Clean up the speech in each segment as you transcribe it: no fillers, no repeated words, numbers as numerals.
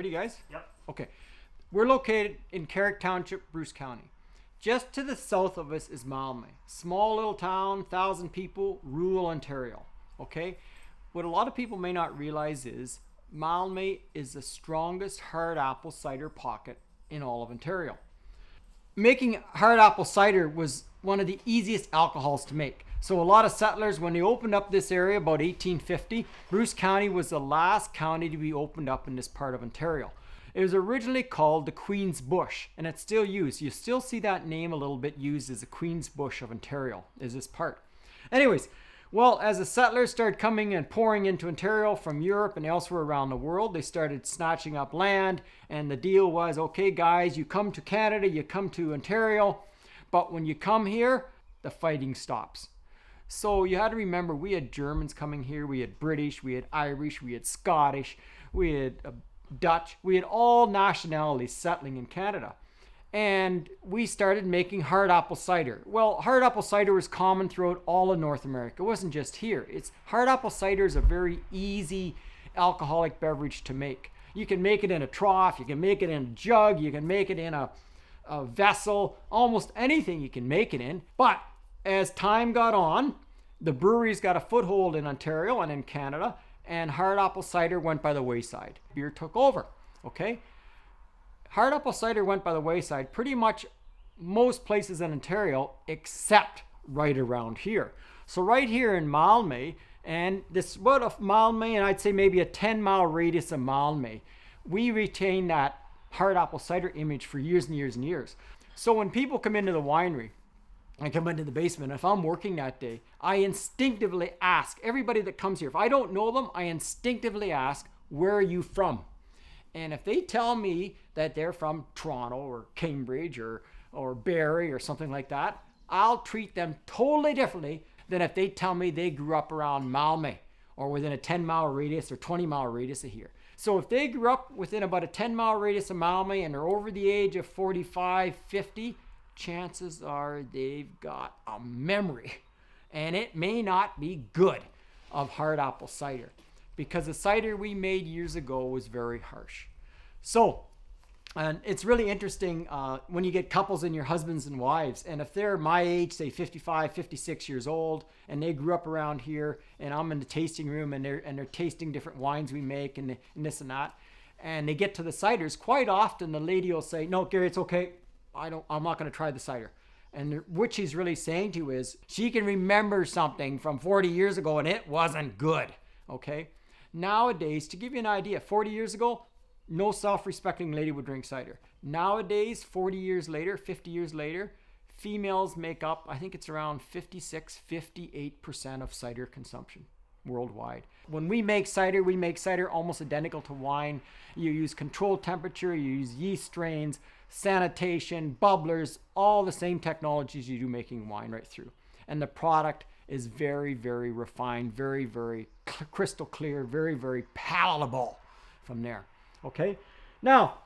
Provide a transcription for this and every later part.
Ready, guys? Yep. Okay. We're located in Carrick Township, Bruce County. Just to the south of us is Malmey. Small little town, 1,000 people, rural Ontario. Okay? What a lot of people may not realize is Malmey is the strongest hard apple cider pocket in all of Ontario. Making hard apple cider was one of the easiest alcohols to make. So a lot of settlers, when they opened up this area about 1850, Bruce County was the last county to be opened up in this part of Ontario. It was originally called the Queen's Bush, and it's still used. You still see that name a little bit used as the Queen's Bush of Ontario, is this part. Anyways, well, as the settlers started coming and pouring into Ontario from Europe and elsewhere around the world, they started snatching up land, and the deal was, okay guys, you come to Canada, you come to Ontario, but when you come here, the fighting stops. So you had to remember, we had Germans coming here, we had British, we had Irish, we had Scottish, we had Dutch, we had all nationalities settling in Canada. And we started making hard apple cider. Well, hard apple cider was common throughout all of North America. It wasn't just here. Hard apple cider is a very easy alcoholic beverage to make. You can make it in a trough, you can make it in a jug, you can make it in a vessel, almost anything you can make it in. But as time got on, the breweries got a foothold in Ontario and in Canada, and hard apple cider went by the wayside. Beer took over, okay? Hard apple cider went by the wayside pretty much most places in Ontario except right around here. So right here in Malmey, and this about of Malmey, and I'd say maybe a 10-mile radius of Malmey, we retain that hard apple cider image for years and years and years. So when people come into the winery, I come into the basement, if I'm working that day, I instinctively ask everybody that comes here, if I don't know them, I instinctively ask, where are you from? And if they tell me that they're from Toronto or Cambridge or Barrie or something like that, I'll treat them totally differently than if they tell me they grew up around Malmey or within a 10-mile radius or 20-mile radius of here. So if they grew up within about a 10-mile radius of Malmey and are over the age of 45, 50, chances are they've got a memory, and it may not be good, of hard apple cider, because the cider we made years ago was very harsh. So, and it's really interesting when you get couples and your husbands and wives, and if they're my age, say 55, 56 years old, and they grew up around here, and I'm in the tasting room and they're tasting different wines we make and this and that, and they get to the ciders, quite often the lady will say, no, Gary, it's okay. I'm not going to try the cider. And what she's really saying to you is she can remember something from 40 years ago and it wasn't good. Okay. Nowadays, to give you an idea, 40 years ago, no self-respecting lady would drink cider. Nowadays, 40 years later, 50 years later, females make up, I think it's around 56, 58% of cider consumption worldwide. When we make cider almost identical to wine. You use controlled temperature, you use yeast strains, sanitation, bubblers, all the same technologies you do making wine right through. And the product is very, very refined, very, very crystal clear, very, very palatable from there. Okay? Now,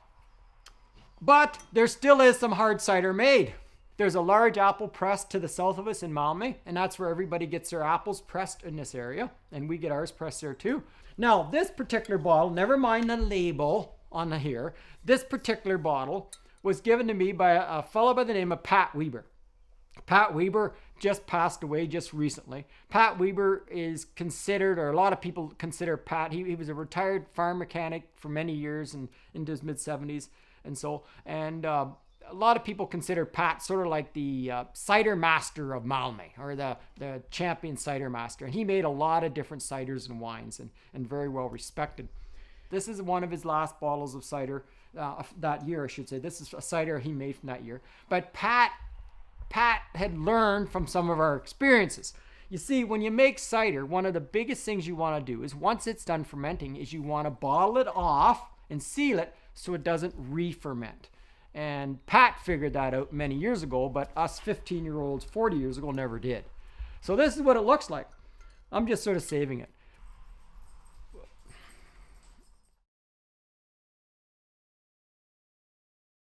but there still is some hard cider made. There's a large apple press to the south of us in Malmey, and that's where everybody gets their apples pressed in this area, and we get ours pressed there too. Now, this particular bottle, never mind the label on here, this particular bottle was given to me by a fellow by the name of Pat Weber. Pat Weber just passed away just recently. Pat Weber is considered, or a lot of people consider Pat, he was a retired farm mechanic for many years and into his mid-70s and a lot of people consider Pat sort of like the cider master of Malmey, or the champion cider master. And he made a lot of different ciders and wines and very well respected. This is one of his last bottles of cider that year, I should say. This is a cider he made from that year. But Pat had learned from some of our experiences. You see, when you make cider, one of the biggest things you want to do is once it's done fermenting is you want to bottle it off and seal it so it doesn't re-ferment. And Pat figured that out many years ago, but us 15-year-olds 40 years ago never did. So this is what it looks like. I'm just sort of saving it.